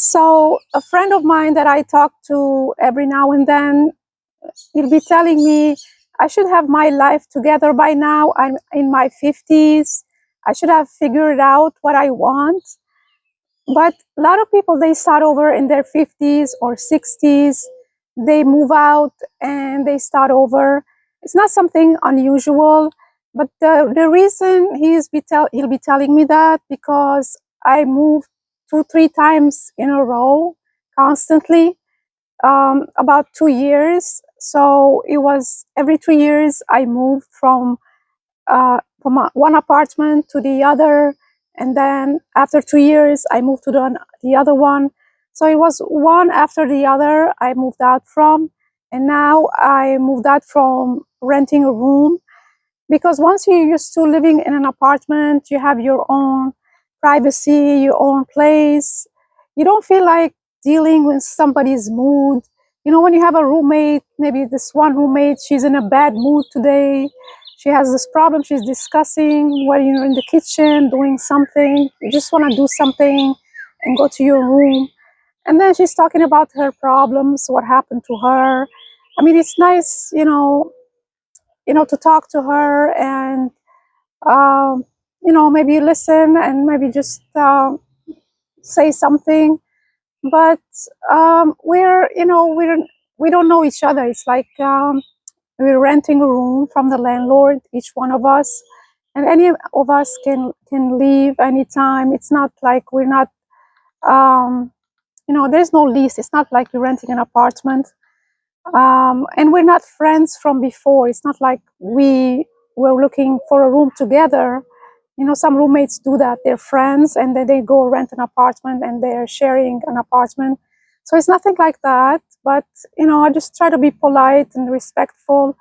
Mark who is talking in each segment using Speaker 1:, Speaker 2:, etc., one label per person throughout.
Speaker 1: So a friend of mine that I talk to every now and then, he'll be telling me I should have my life together by now. I'm in my 50s. I should have figured out what I want. But a lot of people, they start over in their 50s or 60s. They move out and they start over. It's not something unusual, but the reason he'll be telling me that because I moved 2 3 times in a row constantly, about 2 years. So it was every 3 years I moved from one apartment to the other, and then after 2 years I moved to the other one. So it was one after the other I moved out from, and now I moved out from renting a room, because once you're used to living in an apartment, you have your own privacy, your own place. You don't feel like dealing with somebody's mood. When you have a roommate, maybe this one roommate, she's in a bad mood today. She has this problem she's discussing while you're in the kitchen doing something. You just want to do something and go to your room. And then she's talking about her problems, what happened to her. I mean, it's nice, to talk to her and maybe listen and maybe just say something. But we don't know each other. It's like we're renting a room from the landlord, each one of us, and any of us can leave anytime. It's not like we're not. There's no lease. It's not like you're renting an apartment. And we're not friends from before. It's not like we were looking for a room together. Some roommates do that. They're friends and then they go rent an apartment and they're sharing an apartment. So it's nothing like that. But, I just try to be polite and respectful.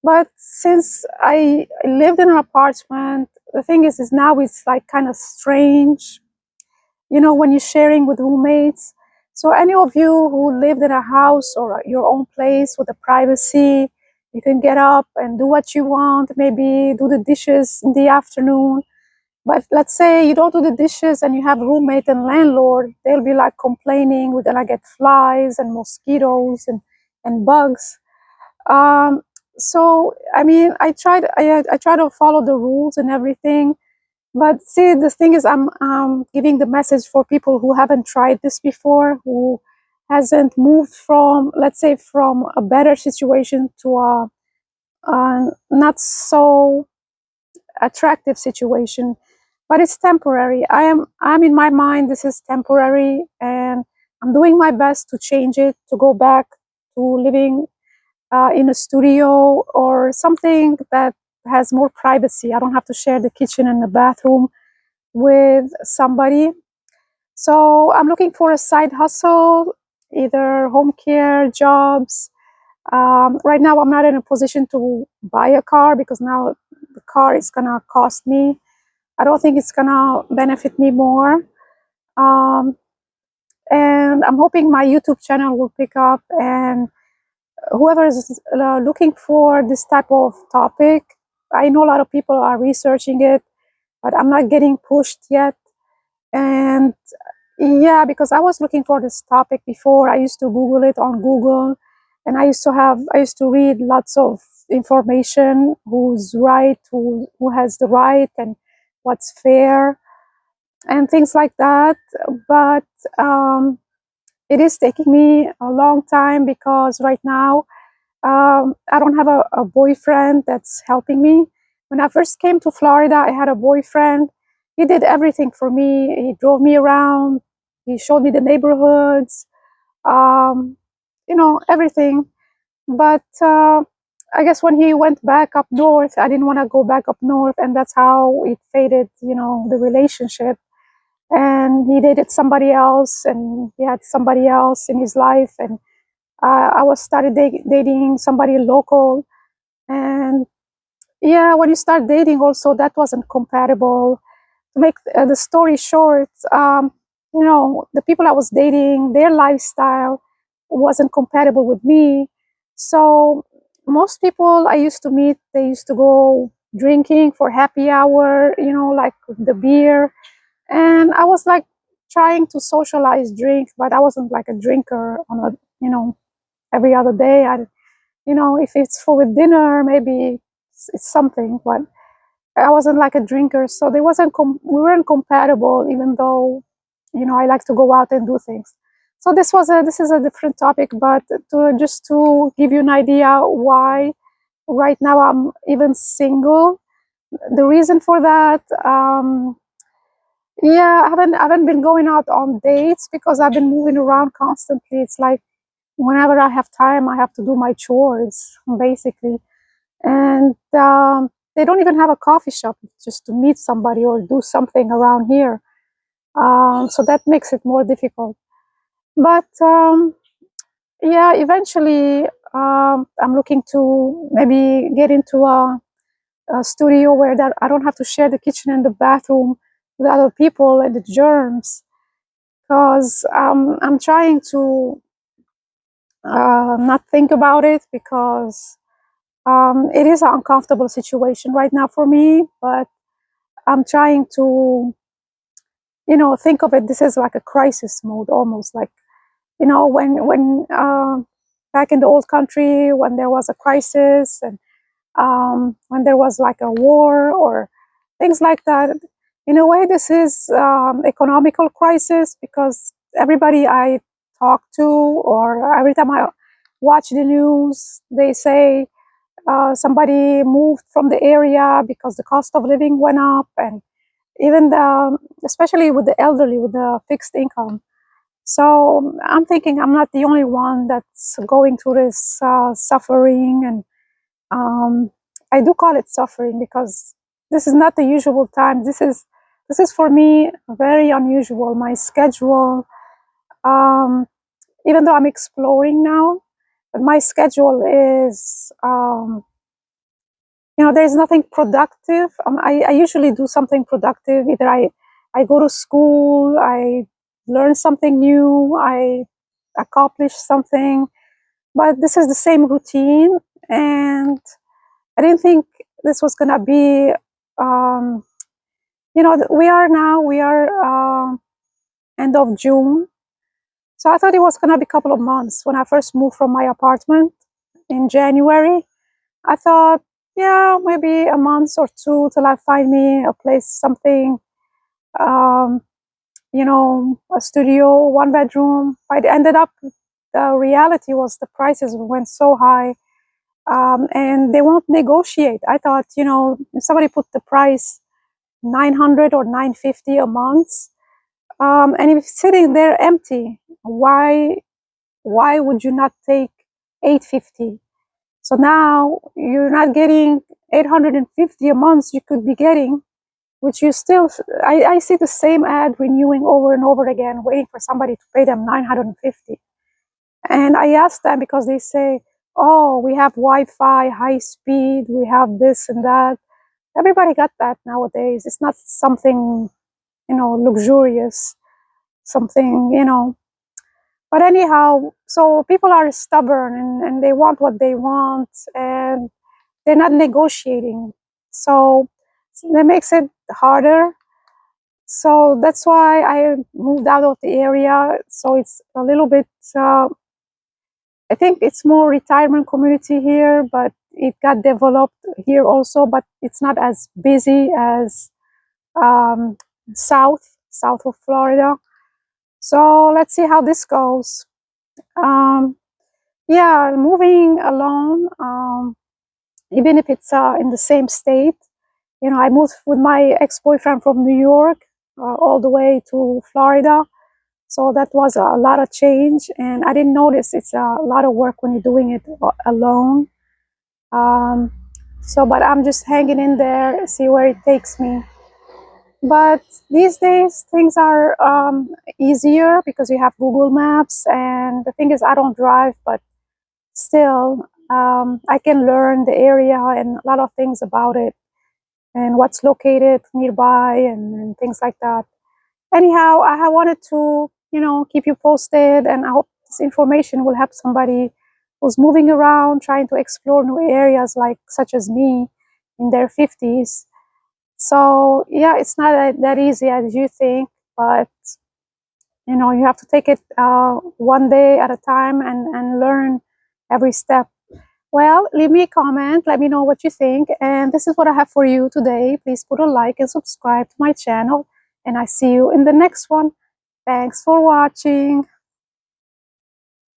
Speaker 1: But since I lived in an apartment, the thing is now it's like kind of strange, when you're sharing with roommates. So any of you who lived in a house or your own place with the privacy, you can get up and do what you want, maybe do the dishes in the afternoon. But let's say you don't do the dishes and you have roommate and landlord, they'll be like complaining, we're gonna get flies and mosquitoes and bugs. Um, so I mean, I try to follow the rules and everything, but see, the thing is, I'm giving the message for people who haven't tried this before, who hasn't moved from, let's say, from a better situation to a not so attractive situation. But it's temporary. I'm in my mind, this is temporary, and I'm doing my best to change it, to go back to living in a studio or something that has more privacy. I don't have to share the kitchen and the bathroom with somebody. So I'm looking for a side hustle, either home care jobs. Right now, I'm not in a position to buy a car because now the car is gonna cost me. I don't think it's gonna benefit me more. Um, and I'm hoping my YouTube channel will pick up, and whoever is looking for this type of topic, I know a lot of people are researching it, but I'm not getting pushed yet. And yeah, because I was looking for this topic before. I used to Google it on Google, and I used to read lots of information, who's right, who has the right, and what's fair, and things like that. But it is taking me a long time because right now I don't have a boyfriend that's helping me. When I first came to Florida, I had a boyfriend. He did everything for me. He drove me around. He showed me the neighborhoods, um, everything. But I guess when he went back up north, I didn't want to go back up north, and that's how it faded, the relationship. And he dated somebody else, and he had somebody else in his life, and I was started dating somebody local. And yeah, when you start dating also, that wasn't compatible. To make the story short, the people I was dating, their lifestyle wasn't compatible with me. So most people I used to meet, they used to go drinking for happy hour, like the beer. And I was like trying to socialize, drink, but I wasn't like a drinker on a, every other day. If it's for with dinner, maybe it's something, but I wasn't like a drinker, so they wasn't we weren't compatible, even though, I like to go out and do things. So this is a different topic, but to give you an idea why right now I'm even single. The reason for that, yeah, I haven't been going out on dates because I've been moving around constantly. It's like whenever I have time, I have to do my chores basically, and they don't even have a coffee shop just to meet somebody or do something around here. So that makes it more difficult. But yeah, eventually, I'm looking to maybe get into a studio where that I don't have to share the kitchen and the bathroom with other people and the germs. Because I'm trying to not think about it, because it is an uncomfortable situation right now for me. But I'm trying to, think of it. This is like a crisis mode, almost like, when back in the old country, when there was a crisis, and when there was like a war or things like that. In a way, this is economical crisis, because everybody I talk to, or every time I watch the news, they say somebody moved from the area because the cost of living went up, and even especially with the elderly with the fixed income. So I'm thinking I'm not the only one that's going through this suffering, and um, I do call it suffering because this is not the usual time. This is for me very unusual. My schedule, um, even though I'm exploring now, but my schedule is, there's nothing productive. I usually do something productive. Either I go to school, I learn something new, I accomplish something, but this is the same routine, and I didn't think this was gonna be. Um, we are end of June, so I thought it was gonna be a couple of months. When I first moved from my apartment in January, I thought, yeah, maybe a month or two till I find me a place, something, um, a studio, one bedroom. But it ended up, the reality was the prices went so high, and they won't negotiate. I thought, if somebody put the price 900 or 950 a month, and if it's sitting there empty, why would you not take 850? So now you're not getting 850 a month. You could be getting, which you still, I see the same ad renewing over and over again, waiting for somebody to pay them 950. And I asked them, because they say, oh, we have Wi-Fi, high speed, we have this and that. Everybody got that nowadays. It's not something, luxurious, something, But anyhow, so people are stubborn, and they want what they want, and they're not negotiating. So that makes it harder. So that's why I moved out of the area. So it's a little bit, I think it's more retirement community here, but it got developed here also, but it's not as busy as um, south of Florida. So let's see how this goes. Um, yeah, moving alone, even if it's in the same state. I moved with my ex-boyfriend from New York all the way to Florida. So that was a lot of change, and I didn't notice it's a lot of work when you're doing it alone. Um, but I'm just hanging in there, see where it takes me. But these days, things are easier because you have Google Maps. And the thing is, I don't drive, but still, I can learn the area and a lot of things about it and what's located nearby, and things like that. Anyhow, I wanted to, keep you posted, and I hope this information will help somebody who's moving around, trying to explore new areas, like such as me, in their 50s. So yeah, it's not that easy as you think, but You know, you have to take it one day at a time and learn every step. Well, leave me a comment, let me know what you think, and this is what I have for you today. Please put a like and subscribe to my channel, and I see you in the next one. Thanks for watching.